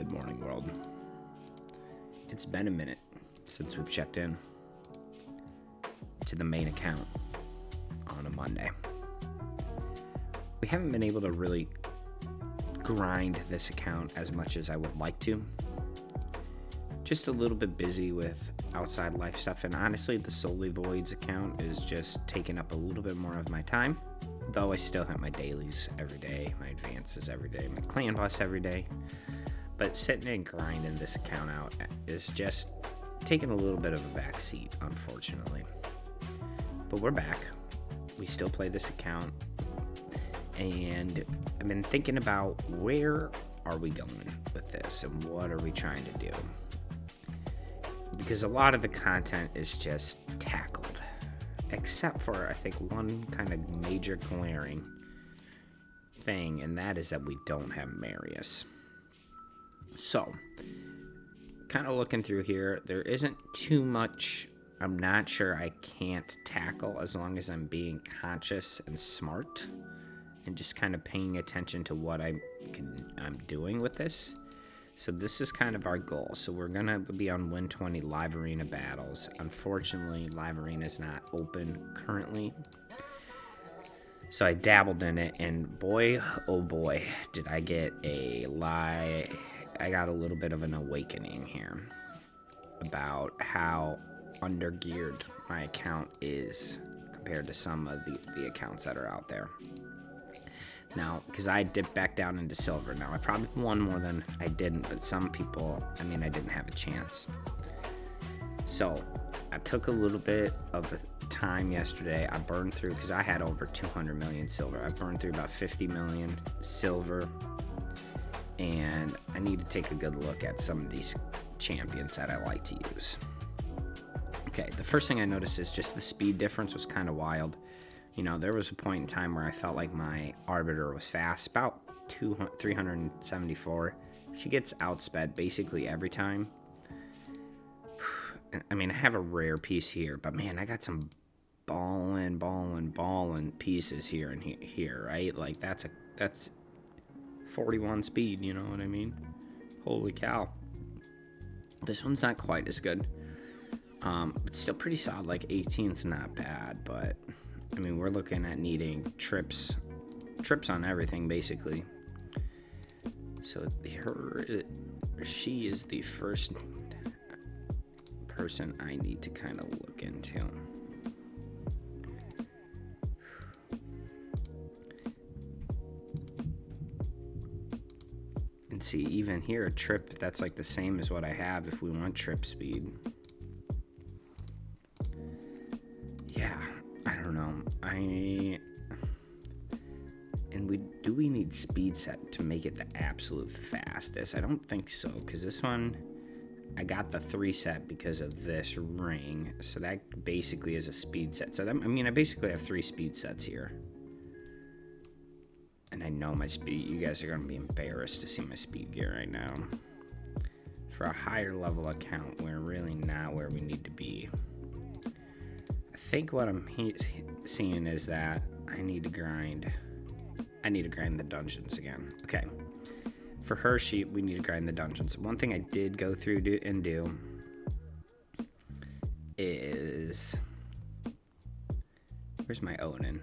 Good morning, world. It's been a minute since we've checked in to the main account on a Monday. We haven't been able to really grind this account as much as I would like to. Just a little bit busy with outside life stuff, and honestly, the Solely Voids account is just taking up a little bit more of my time. Though I still have my dailies every day, my advances every day, my clan boss every day. But sitting and grinding this account out is just taking a little bit of a back seat, unfortunately. But we're back. We still play this account. And I've been thinking about where are we going with this and what are we trying to do? Because a lot of the content is just tackled. Except for, I think, one kind of major glaring thing, and that is that we don't have MARIUS. So, kind of looking through here, there isn't too much I'm not sure I can't tackle as long as I'm being conscious and smart and just kind of paying attention to what I'm doing with this. So this is kind of our goal. So we're going to be on Win 20 live arena battles. Unfortunately, live arena is not open currently. So I dabbled in it, and boy, oh boy, did I get I got a little bit of an awakening here about how undergeared my account is compared to some of the accounts that are out there. Now, because I dipped back down into silver. Now, I probably won more than I didn't, but some people, I didn't have a chance. So, I took a little bit of the time yesterday. I burned through, because I had over 200 million silver. I burned through about 50 million silver. And I need to take a good look at some of these champions that I like to use. Okay, the first thing I noticed is just the speed difference was kind of wild. You know, there was a point in time where I felt like my Arbiter was fast, about 374. She gets outsped basically every time. I have a rare piece here, but man, I got some ballin' pieces here and here, right? Like, that's 41 speed, you know what I mean? Holy cow. This one's not quite as good. It's still pretty solid, like 18's not bad, but we're looking at needing trips on everything, basically. So she is the first person I need to kind of look into. And see, even here, a trip, that's like the same as what I have if we want trip speed. Yeah, I don't know. Do we need speed set to make it the absolute fastest? I don't think so, because this one, I got the 3 set because of this ring, so that basically is a speed set. So I basically have 3 speed sets here. And I know my speed, you guys are going to be embarrassed to see my speed gear right now. For a higher level account, we're really not where we need to be. I think what I'm seeing is that I need to grind the dungeons again. Okay. For her sheep, we need to grind the dungeons. One thing I did go through and do is... Where's my Odin?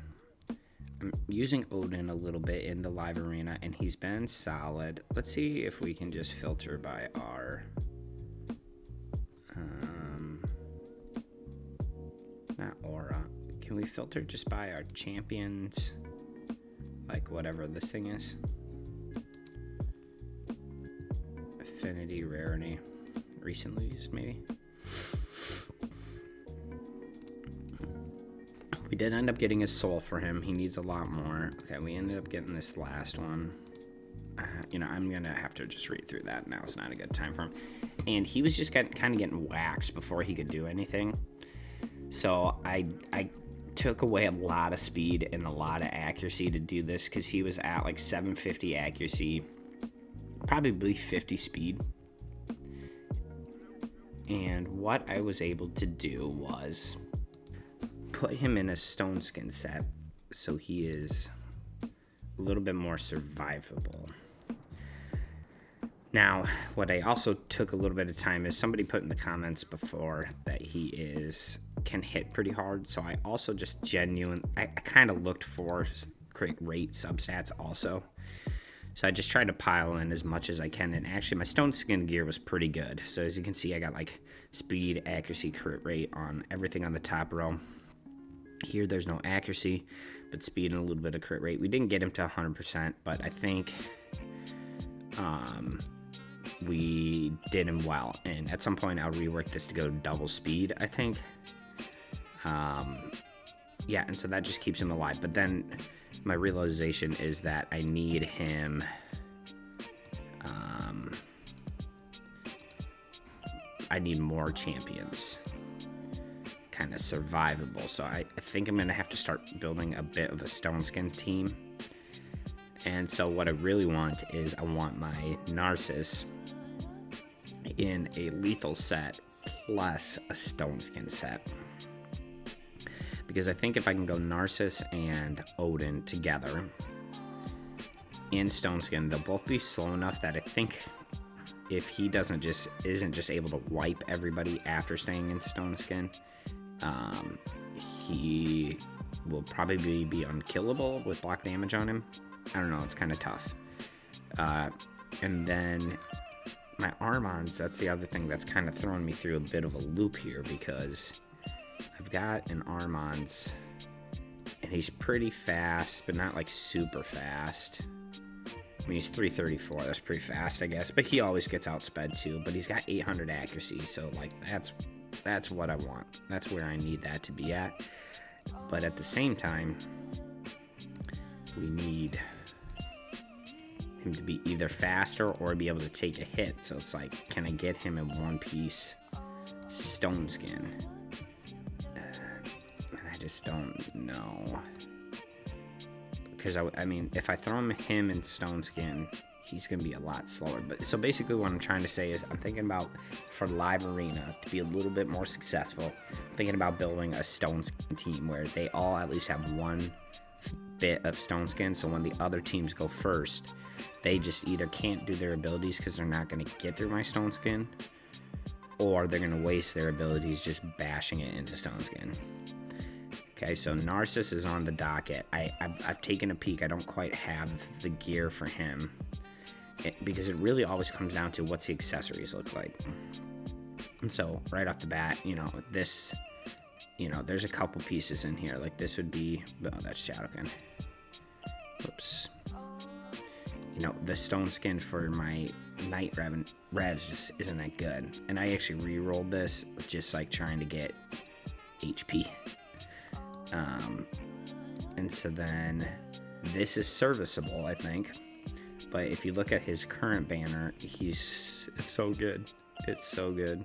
I'm using Odin a little bit in the live arena, and he's been solid. Let's see if we can just filter by our... not aura. Can we filter just by our champions? Like whatever this thing is. Affinity, rarity. Recently used, maybe. We did end up getting a soul for him. He needs a lot more. Okay, we ended up getting this last one. I'm going to have to just read through that. Now it's not a good time for him. And he was just kind of getting waxed before he could do anything. So I took away a lot of speed and a lot of accuracy to do this, because he was at like 750 accuracy, probably 50 speed. And what I was able to do was put him in a stone skin set so he is a little bit more survivable. Now, what I also took a little bit of time is somebody put in the comments before that can hit pretty hard. So I also just I kind of looked for crit rate substats also. So I just tried to pile in as much as I can. And actually, my stone skin gear was pretty good. So as you can see, I got like speed, accuracy, crit rate on everything on the top row. Here, there's no accuracy, but speed and a little bit of crit rate. We didn't get him to 100%, but I think we did him well. And at some point, I'll rework this to go double speed, I think. Yeah, and so that just keeps him alive. But then my realization is that I need him. I need more champions, kind of survivable. So I think I'm gonna have to start building a bit of a stone skin team. And so what I really want is I want my Narsis in a lethal set plus a stone skin set. Because I think if I can go Narsis and Odin together in stone skin, they'll both be slow enough that I think if he isn't just able to wipe everybody after staying in stone skin, he will probably be unkillable with block damage on him. I don't know, it's kind of tough. And then my Armons, that's the other thing that's kind of throwing me through a bit of a loop here, because I've got an Armons, and he's pretty fast, but not like super fast. I mean, he's 334, that's pretty fast, I guess, but he always gets outsped too, but he's got 800 accuracy, so like that's what I want. That's where I need that to be at. But at the same time, we need him to be either faster or be able to take a hit. So it's like, can I get him in one piece stone skin? And I just don't know. Because I mean, if I throw him in stone skin, he's going to be a lot slower. But so basically what I'm trying to say is I'm thinking about, for live arena, to be a little bit more successful, I'm thinking about building a stone skin team where they all at least have one bit of stone skin. So when the other teams go first, they just either can't do their abilities because they're not going to get through my stone skin, or they're going to waste their abilities just bashing it into stone skin. Okay, so Narsis is on the docket. I've taken a peek. I don't quite have the gear for him, because it really always comes down to what's the accessories look like. And so right off the bat, this, there's a couple pieces in here. Like this would be, oh, that's Shadowkin. Oops. The stone skin for my Night Revs just isn't that good. And I actually re-rolled this, just like trying to get HP. And so then this is serviceable, I think. But if you look at his current banner, it's so good. It's so good.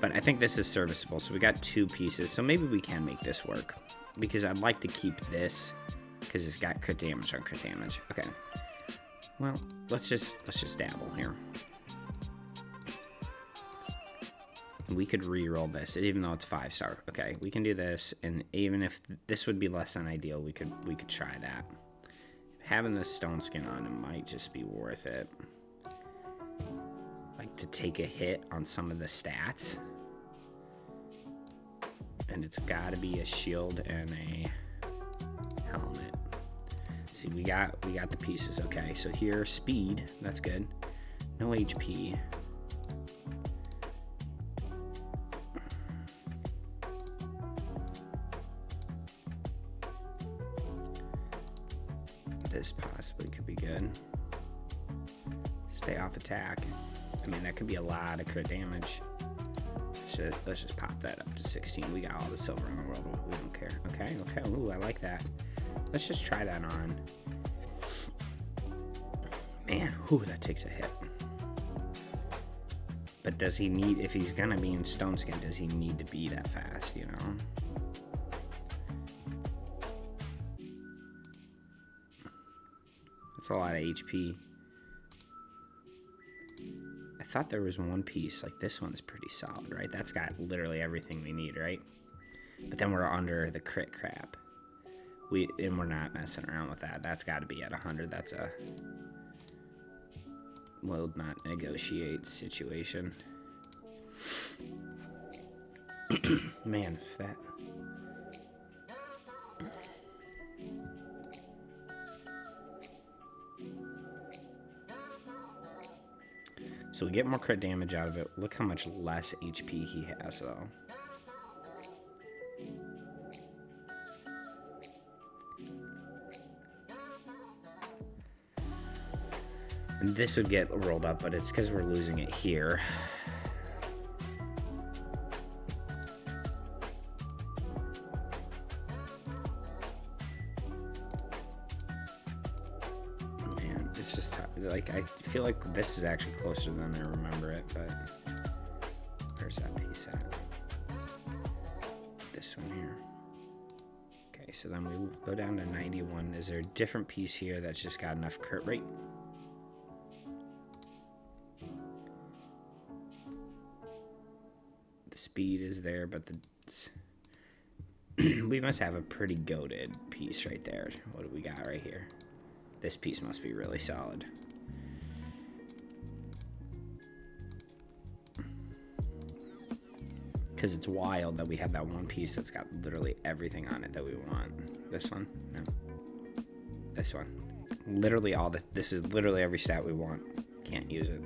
But I think this is serviceable. So we got two pieces. So maybe we can make this work, because I'd like to keep this because it's got crit damage on crit damage. Okay. Well, let's just dabble here. We could re-roll this, even though it's 5-star. Okay, we can do this, and even if this would be less than ideal, we could try that. Having this stone skin on it might just be worth it. Like to take a hit on some of the stats. And it's got to be a shield and a helmet. See, we got the pieces. Okay, so here, speed, that's good. No HP. This possibly could be good. Stay off attack. I mean, that could be a lot of crit damage. Let's just pop that up to 16. We got all the silver in the world. We don't care. Okay. Ooh, I like that. Let's just try that on. Man, whew, that takes a hit. But does he need, if he's gonna be in stone skin, does he need to be that fast, That's a lot of HP. I thought there was one piece, like this one's pretty solid, right? That's got literally everything we need, right? But then we're under the crit crap. And we're not messing around with that. That's got to be at 100. That's a will not negotiate situation. Man, if that... So we get more crit damage out of it. Look how much less HP he has, though. And this would get rolled up, but it's because we're losing it here. Man, it's just like, I feel like this is actually closer than I remember it, but where's that piece at? This one here. Okay, so then we go down to 91. Is there a different piece here that's just got enough crit rate? Speed is there, but we must have a pretty goated piece right there. What do we got right here? This piece must be really solid. Because it's wild that we have that one piece that's got literally everything on it that we want. This one? No. This one. Literally all the... This is literally every stat we want. Can't use it.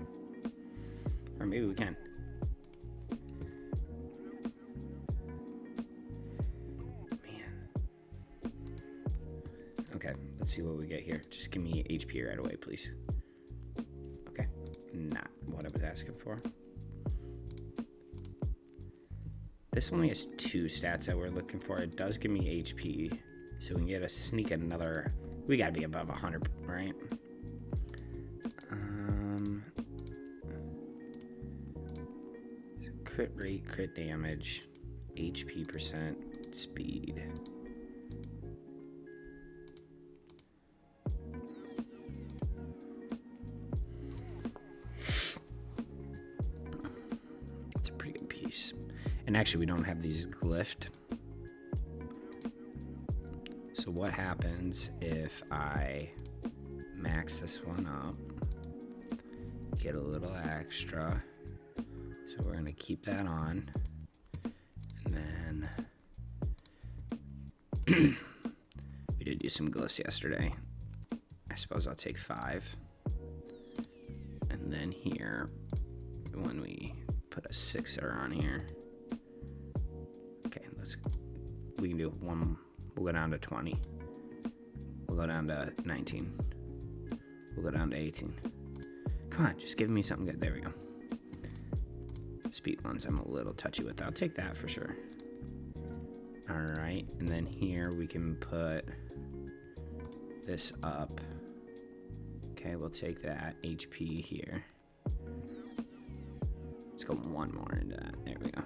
Or maybe we can. Okay, let's see what we get here. Just give me HP right away, please. Okay, not what I was asking for. This only has 2 stats that we're looking for. It does give me HP, so we can get a sneak another. We gotta be above 100, right? Crit rate, crit damage, HP percent, speed. And actually, we don't have these glyphed. So what happens if I max this one up, get a little extra? So we're going to keep that on. And then we did use some glyphs yesterday. I suppose I'll take 5. And then here, when we put a 6er on here, we can do one. We'll go down to 20. We'll go down to 19. We'll go down to 18. Come on, just give me something good. There we go. Speed ones I'm a little touchy with. I'll take that for sure. Alright, and then here we can put this up. Okay, we'll take that HP here. Let's go one more into that. There we go.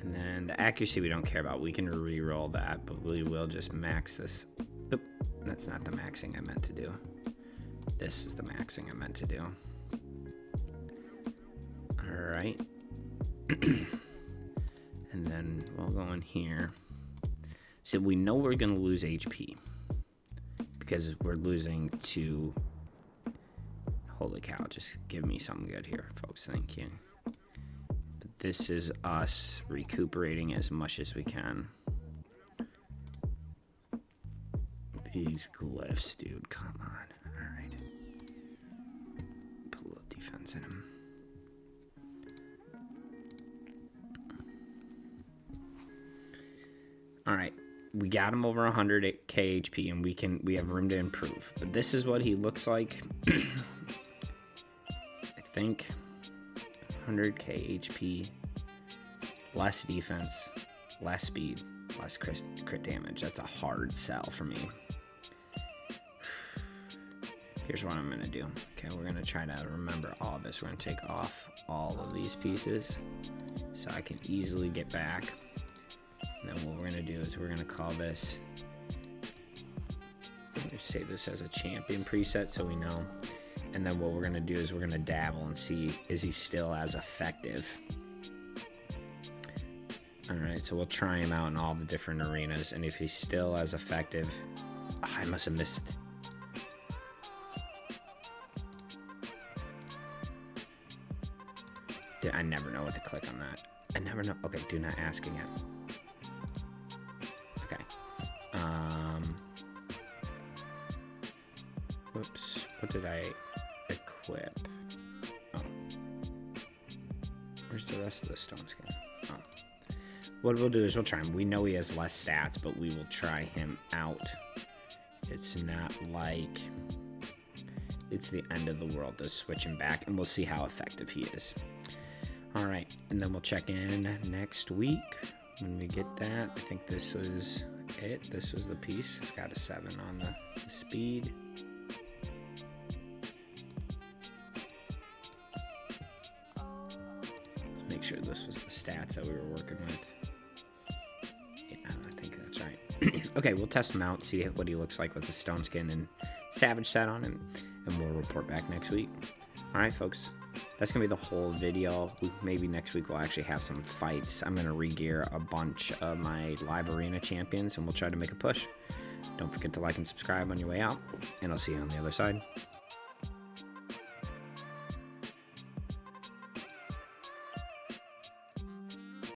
And then the accuracy we don't care about. We can re-roll that, but we will just max this. Oop, that's not the maxing I meant to do. This is the maxing I meant to do. All right. And then we'll go in here. So we know we're going to lose HP because we're losing to... Holy cow, just give me something good here, folks. Thank you. This is us recuperating as much as we can. These glyphs, dude, come on. All right. Put a little defense in them. All right. We got him over 100 KHP, and we have room to improve. But this is what he looks like. I think 100k HP, less defense, less speed, less crit damage. That's a hard sell for me. Here's what I'm going to do. Okay, we're going to try to remember all of this. We're going to take off all of these pieces so I can easily get back. And then what we're going to do is we're going to call this, I'm going to save this as a champion preset so we know. And then what we're going to do is we're going to dabble and see, is he still as effective? All right, so we'll try him out in all the different arenas. And if he's still as effective, I must have missed. I never know what to click on that. I never know. Okay, do not ask again. Okay. Whoops. What did I equip? Oh. Where's the rest of the stone skin? Oh. What we'll do is we'll try him. We know he has less stats, but we will try him out. It's not like it's the end of the world to switch him back, and we'll see how effective he is. All right, and then we'll check in next week when we get that. I think this was it. This was the piece. It's got a 7 on the speed. Let's make sure this was the stats that we were working with. Yeah, I think that's right. Okay, we'll test him out, see what he looks like with the stone skin and savage set on, and we'll report back next week. All right, folks. That's going to be the whole video. Maybe next week we'll actually have some fights. I'm going to regear a bunch of my live arena champions, and we'll try to make a push. Don't forget to like and subscribe on your way out, and I'll see you on the other side.